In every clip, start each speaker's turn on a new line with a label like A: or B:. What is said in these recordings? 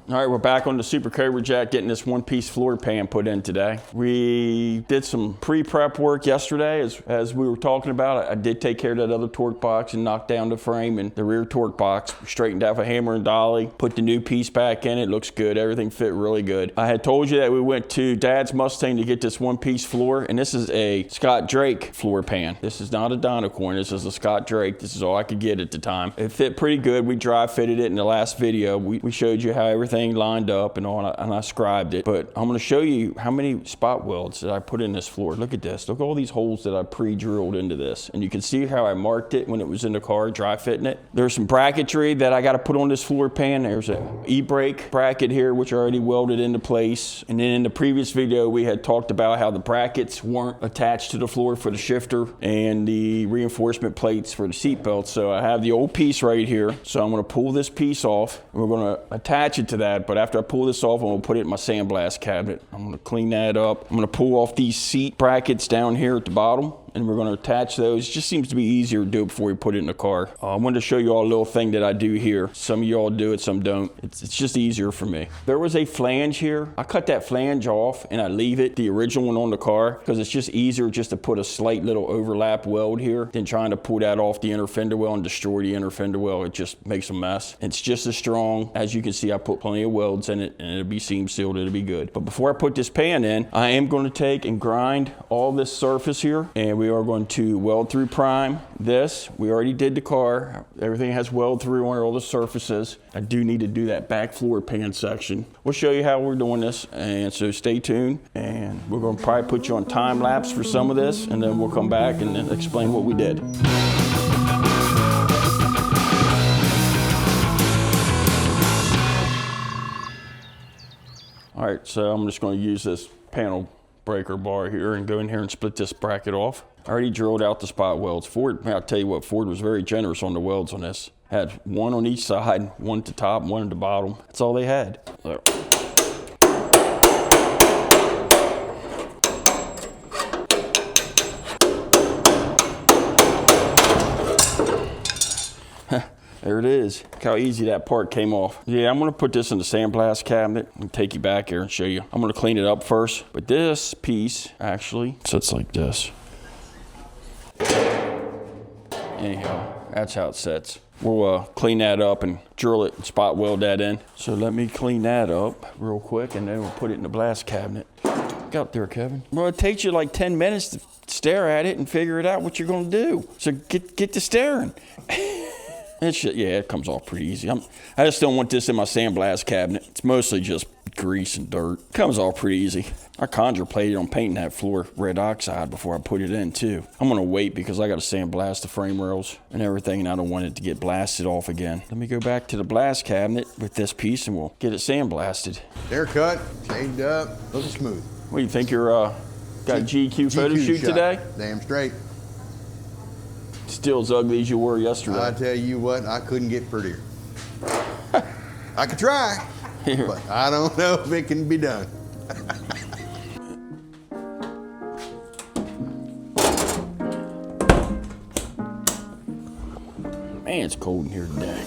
A: All right, we're back on the Super Cobra Jack getting this one-piece floor pan put in today. We did some pre-prep work yesterday as we were talking about. I did take care of that other torque box and knocked down the frame and the rear torque box. Straightened out a hammer and dolly, put the new piece back in. It looks good. Everything fit really good. I had told you that we went to Dad's Mustang to get this one-piece floor, and this is a Scott Drake floor pan. This is not a Dynacorn. This is a Scott Drake. This is all I could get at the time. It fit pretty good. We dry fitted it in the last video. We showed you how everything lined up and all, and I scribed it. But I'm going to show you how many spot welds that I put in this floor. Look at this. Look at all these holes that I pre-drilled into this. And you can see how I marked it when it was in the car, dry fitting it. There's some bracketry that I got to put on this floor pan. There's an e-brake bracket here, which I already welded into place. And then in the previous video, we had talked about how the brackets weren't attached to the floor for the shifter and the reinforcement plates for the seat belts. So I have the old piece right here. So I'm going to pull this piece off. And we're going to attach it to that. But after I pull this off, I'm going to put it in my sandblast cabinet. I'm going to clean that up. I'm going to pull off these seat brackets down here at the bottom, and we're going to attach those. It just seems to be easier to do it before we put it in the car. I wanted to show you all a little thing that I do here. Some of y'all do it, some don't. It's just easier for me. There was a flange here. I cut that flange off and I leave it, the original one on the car, because it's just easier just to put a slight little overlap weld here than trying to pull that off the inner fender well and destroy the inner fender well. It just makes a mess. It's just as strong. As you can see, I put plenty of welds in it and it'll be seam sealed, it'll be good. But before I put this pan in, I am going to take and grind all this surface here, and we are going to weld through prime this. We already did the car. Everything has weld through on all the surfaces. I do need to do that back floor pan section. We'll show you how we're doing this, and so stay tuned. And we're going to probably put you on time lapse for some of this, and then we'll come back and then explain what we did. All right, so I'm just going to use this panel breaker bar here and go in here and split this bracket off. I already drilled out the spot welds. Ford, I'll tell you what, Ford was very generous on the welds on this. Had one on each side, one at the top, one at the bottom. That's all they had. So. There it is. Look how easy that part came off. Yeah, I'm gonna put this in the sandblast cabinet and take you back here and show you. I'm gonna clean it up first, but this piece actually sits like this. Anyhow, that's how it sits. We'll clean that up and drill it and spot weld that in. So let me clean that up real quick and then we'll put it in the blast cabinet. Get out there, Kevin. Well, it takes you like 10 minutes to stare at it and figure it out what you're gonna do. So get to staring. Yeah, it comes off pretty easy. I just don't want this in my sandblast cabinet. It's mostly just grease and dirt. It comes off pretty easy. I contemplated on painting that floor red oxide before I put it in too. I'm gonna wait because I gotta sandblast the frame rails and everything, and I don't want it to get blasted off again. Let me go back to the blast cabinet with this piece and we'll get it sandblasted.
B: They're cut, shaved up, looking smooth.
A: What do you think? You're got a GQ photo shoot
B: shot
A: today?
B: Damn straight.
A: Still as ugly as you were yesterday.
B: I tell you what, I couldn't get prettier. I could try, but I don't know if it can be done.
A: Man, it's cold in here today.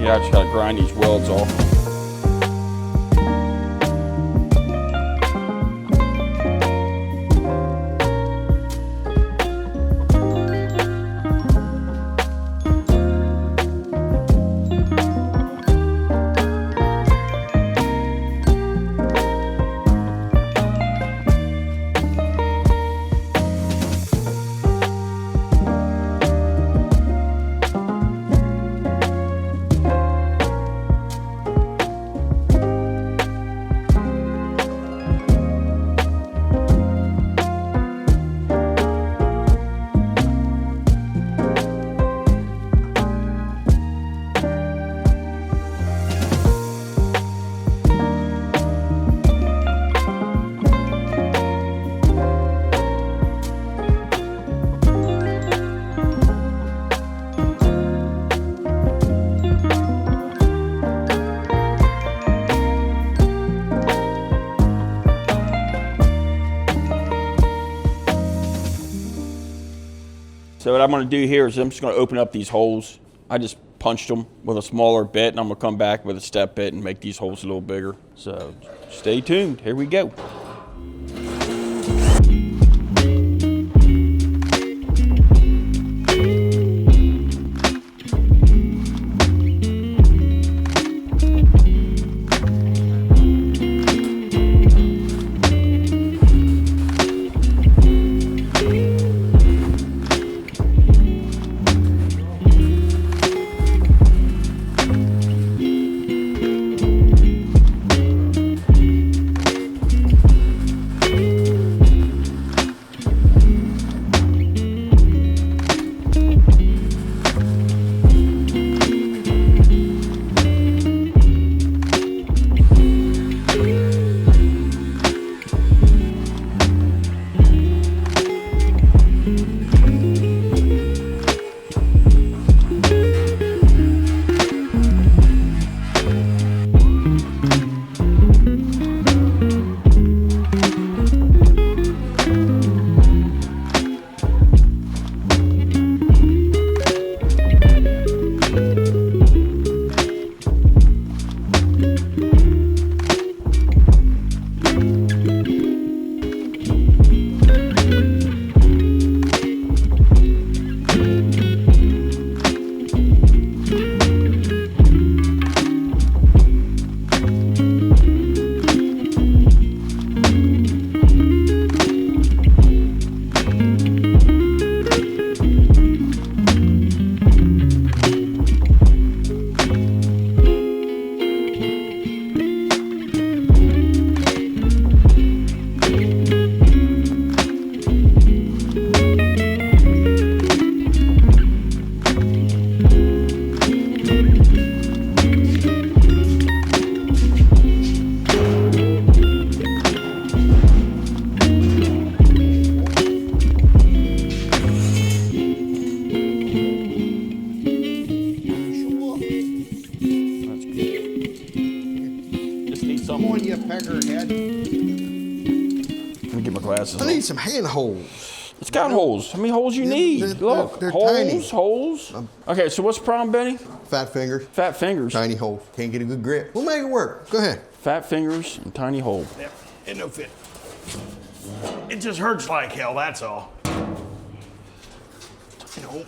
A: Yeah, I just gotta grind these welds off. So what I'm gonna do here is I'm just gonna open up these holes. I just punched them with a smaller bit, and I'm gonna come back with a step bit and make these holes a little bigger. So stay tuned, here we go.
B: Peckerhead.
A: Let me get my glasses
B: I
A: on.
B: need some hand holes.
A: It's got holes. How many holes you need? Look,
B: they're
A: holes,
B: tiny.
A: holes. Okay, so what's the problem, Benny?
B: Fat fingers.
A: Fat fingers.
B: Tiny holes. Can't get a good grip. We'll make it work. Go ahead.
A: Fat fingers and tiny hole.
C: Yep, it no fit. It just hurts like hell, that's all.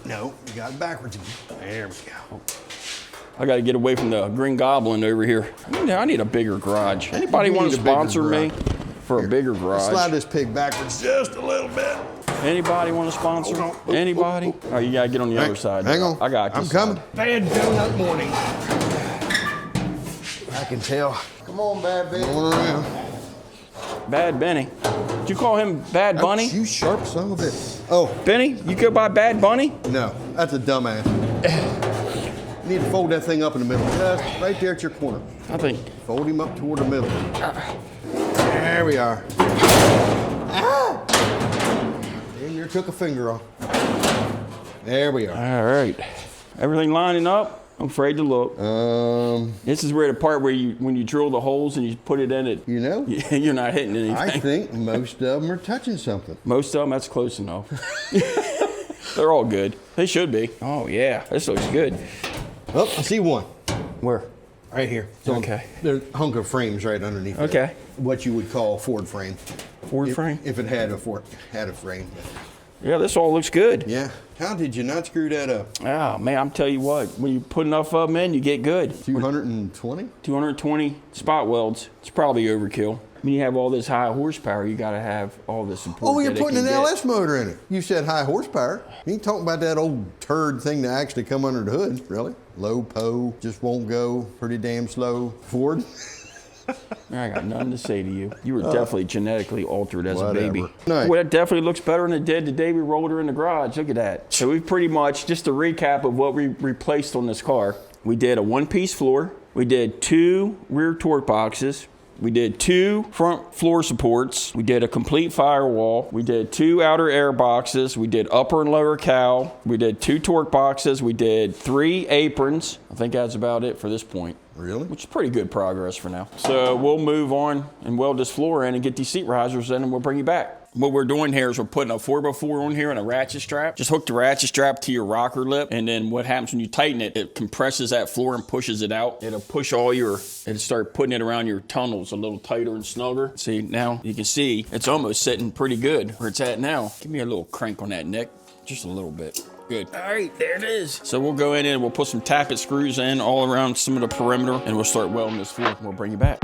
C: No, you got it backwards again. There we go.
A: I got to get away from the Green Goblin over here. I need a bigger garage. Anybody
B: You
A: want
B: need
A: to
B: a bigger
A: sponsor me
B: garage.
A: for a bigger
B: Slide
A: garage?
B: this pig backwards just a little bit.
A: Anybody want to sponsor?
B: Hold on.
A: Anybody? Oh, you got to get on the other side.
B: Hang on.
A: I got you.
B: I'm coming.
C: Bad donut morning.
B: I can tell. Come on, Bad Benny. Going around.
A: Bad Benny. Did you call him Bad Bunny?
B: Ouch, you sharp son of a bitch. Oh,
A: Benny, you go by Bad Bunny?
B: no. That's a dumbass. You need to fold that thing up in the middle. Just right there at your corner.
A: I think.
B: Fold him up toward the middle. There we are. Ah! Damn near took a finger off. There we are.
A: All right. Everything lining up? I'm afraid to look. This is where the part where when you drill the holes and you put it in it,
B: You know,
A: you're not hitting anything.
B: I think most of them are touching something.
A: Most of them, that's close enough. They're all good. They should be. Oh, yeah. This looks good.
B: Oh, I see one.
A: Where?
B: Right here. It's on-
A: Okay.
B: There's a hunk of frames right underneath.
A: Okay.
B: There. What you would call a Ford frame.
A: Ford
B: If-
A: frame?
B: If it had a frame.
A: Yeah, this all looks good.
B: Yeah. How did you not screw that up?
A: Oh, man, I'm telling you what. When you put enough of them in, you get good.
B: 220?
A: 220 spot welds. It's probably overkill. When you have all this high horsepower, you got to have all the support.
B: Oh, you're
A: that it
B: putting an
A: can get.
B: LS motor in it. You said high horsepower. You ain't talking about that old turd thing that actually come under the hood, really. Low PO, just won't go, pretty damn slow. Ford?
A: I got nothing to say to you. You were definitely genetically altered as
B: Whatever.
A: a baby.
B: Nice.
A: Well, it definitely looks better than it did the day we rolled her in the garage. Look at that. So we pretty much, just a recap of what we replaced on this car. We did a one-piece floor. We did 2 rear torque boxes. We did 2 front floor supports. We did a complete firewall. We did 2 outer air boxes. We did upper and lower cowl. We did 2 torque boxes. We did 3 aprons. I think that's about it for this point.
B: Really?
A: Which is pretty good progress for now. So we'll move on and weld this floor in and get these seat risers in, and we'll bring you back. What we're doing here is we're putting a 4x4 on here and a ratchet strap. Just hook the ratchet strap to your rocker lip, and then what happens when you tighten it, it compresses that floor and pushes it out. It'll push it'll start putting it around your tunnels a little tighter and snugger. See, now you can see it's almost sitting pretty good where it's at now. Give me a little crank on that, Nick. Just a little bit. Good. All right, there it is. So we'll go in and we'll put some tappet screws in all around some of the perimeter, and we'll start welding this floor. We'll bring you back.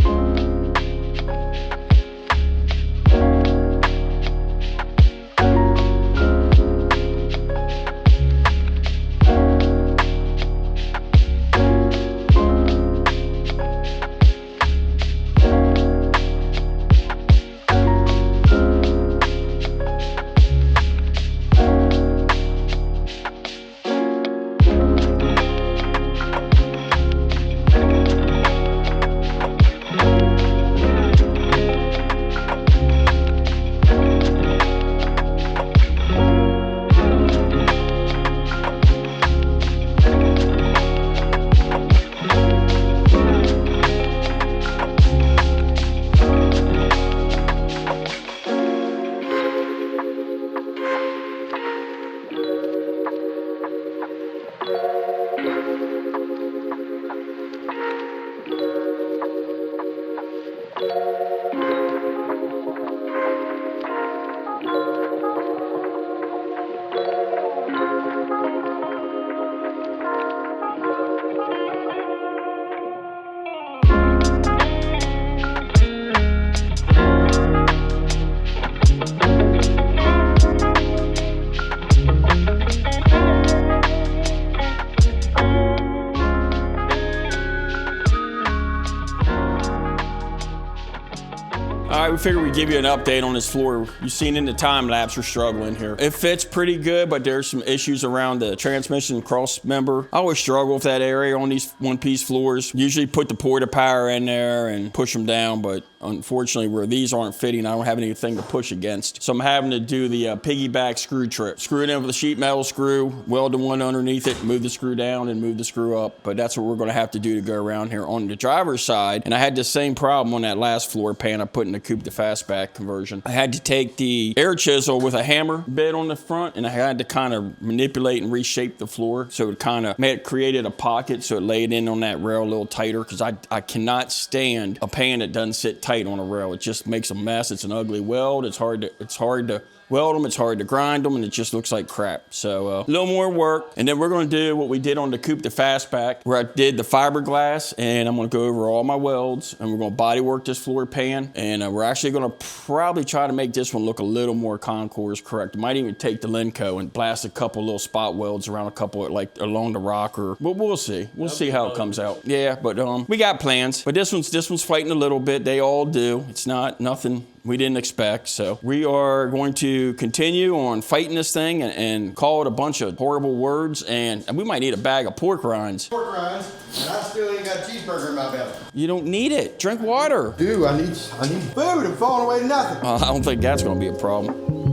A: All right, we figured we'd give you an update on this floor. You've seen in the time lapse we're struggling here. It fits pretty good, but there's some issues around the transmission cross member. I always struggle with that area on these one-piece floors. Usually put the porta power in there and push them down, but unfortunately where these aren't fitting, I don't have anything to push against. So I'm having to do the piggyback screw trip. Screw it in with a sheet metal screw, weld the one underneath it, move the screw down and move the screw up. But that's what we're gonna have to do to go around here on the driver's side. And I had the same problem on that last floor pan I put in the coupe to fastback conversion. I had to take the air chisel with a hammer bit on the front, and I had to kind of manipulate and reshape the floor so it kind of created a pocket so it laid in on that rail a little tighter, because I cannot stand a pan that doesn't sit tight on a rail. It just makes a mess. It's an ugly weld. It's hard to weld them, it's hard to grind them, and it just looks like crap. So a little more work, and then we're going to do what we did on the coupe to fastback, where I did the fiberglass, and I'm going to go over all my welds, and we're going to body work this floor pan, and we're actually going to probably try to make this one look a little more concourse correct. Might even take the Lenco and blast a couple little spot welds around a couple like along the rocker. But we'll see. We'll see how it comes out. Yeah, but we got plans. But this one's fighting a little bit. They all do. It's not nothing we didn't expect. So we are going to continue on fighting this thing and call it a bunch of horrible words, and we might need a bag of pork rinds.
B: Pork rinds, and I still ain't got a cheeseburger in my belly.
A: You don't need it. Drink water.
B: Dude, I need food. I'm falling away to nothing.
A: I don't think that's going to be a problem.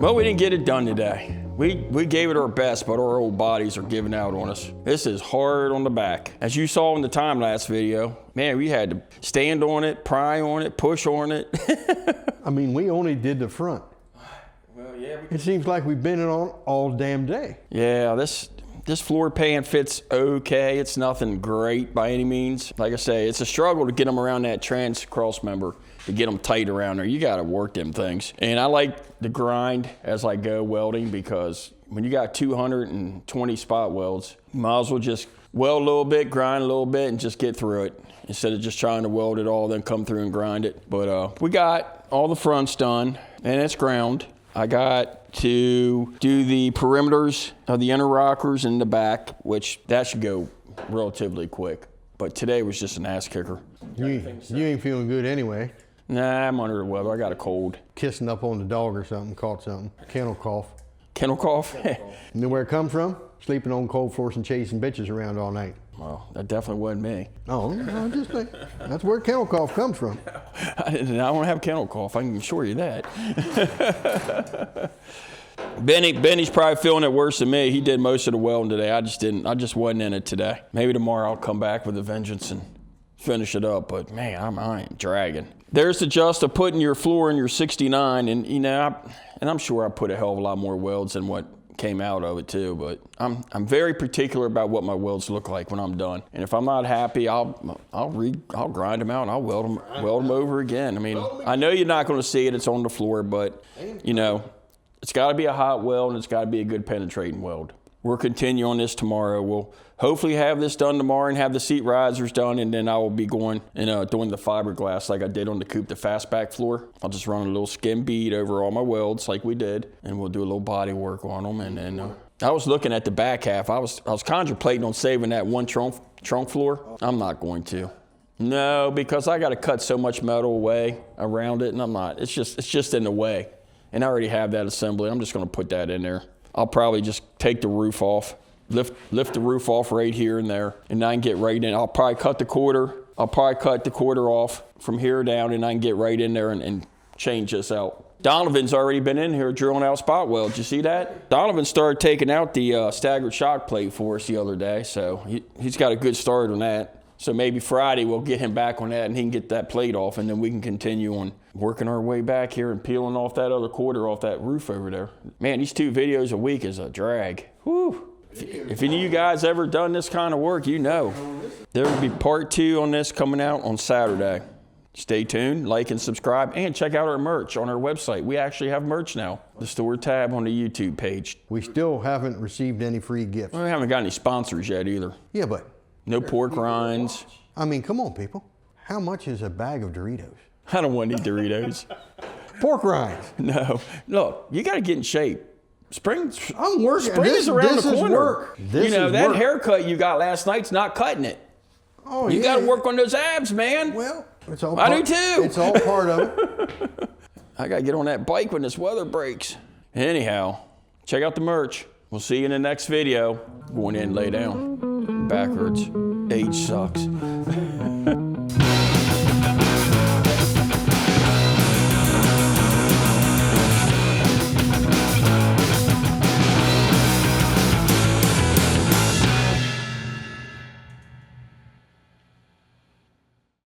A: Well, we didn't get it done today. We gave it our best, but our old bodies are giving out on us. This is hard on the back. As you saw in the time-lapse video, man, we had to stand on it, pry on it, push on it.
B: I mean, we only did the front.
A: Well, yeah.
B: It seems like we've been on all damn day.
A: Yeah, this floor pan fits okay. It's nothing great by any means. Like I say, it's a struggle to get them around that trans cross member, to get them tight around there. You got to work them things. And I like to grind as I go welding, because when you got 220 spot welds, you might as well just weld a little bit, grind a little bit, and just get through it, instead of just trying to weld it all, then come through and grind it. But we got all the fronts done, and it's ground. I got to do the perimeters of the inner rockers in the back, which that should go relatively quick. But today was just an ass kicker.
B: You ain't feeling good anyway.
A: Nah, I'm under the weather. I got a cold.
B: Kissing up on the dog or something, caught something. Kennel cough.
A: Kennel cough?
B: You know where it come from? Sleeping on cold floors and chasing bitches around all night.
A: Well, that definitely wasn't me.
B: Oh, no, just think. That's where kennel cough comes from.
A: I don't have kennel cough. I can assure you that. Benny's probably feeling it worse than me. He did most of the welding today. I just wasn't in it today. Maybe tomorrow I'll come back with a vengeance and finish it up. But man, I ain't dragging. There's the just of putting your floor in your 69, and you know, I'm sure I put a hell of a lot more welds than what came out of it too, but I'm very particular about what my welds look like when I'm done. And if I'm not happy, I'll grind them out and I'll weld them over again. I mean, I know you're not going to see it; it's on the floor, but you know, it's got to be a hot weld and it's got to be a good penetrating weld. We'll continue on this tomorrow. We'll hopefully have this done tomorrow and have the seat risers done, and then I will be going and doing the fiberglass like I did on the coupe, the fastback floor. I'll just run a little skim bead over all my welds like we did, and we'll do a little body work on them. And then I was looking at the back half. I was contemplating on saving that one trunk floor. I'm not going to. No, because I got to cut so much metal away around it, and I'm not. It's just in the way, and I already have that assembly. I'm just going to put that in there. I'll probably just take the roof off, lift the roof off right here and there, and I can get right in. I'll probably cut the quarter. Off from here down, and I can get right in there and change this out. Donovan's already been in here drilling out spot welds. You see that? Donovan started taking out the staggered shock plate for us the other day, so he's got a good start on that. So maybe Friday we'll get him back on that and he can get that plate off, and then we can continue on working our way back here and peeling off that other quarter off that roof over there. Man, these 2 videos a week is a drag. Whew. If any of you guys ever done this kind of work, you know. There will be part 2 on this coming out on Saturday. Stay tuned, like and subscribe, and check out our merch on our website. We actually have merch now. The store tab on the YouTube page.
B: We still haven't received any free gifts.
A: We haven't got any sponsors yet either.
B: Yeah, but
A: no pork rinds.
B: I mean, come on, people. How much is a bag of Doritos?
A: I don't want any Doritos.
B: Pork rinds.
A: No. Look, you got to get in shape. Spring
B: I'm working.
A: Spring is around the corner.
B: Work.
A: You know, that haircut you got last night's not cutting it.
B: Oh,
A: you got to work on those abs, man.
B: Well, it's all
A: I do too.
B: It's all part of it.
A: I got to get on that bike when this weather breaks. Anyhow, check out the merch. We'll see you in the next video. Going in, lay down. Backwards. Age sucks.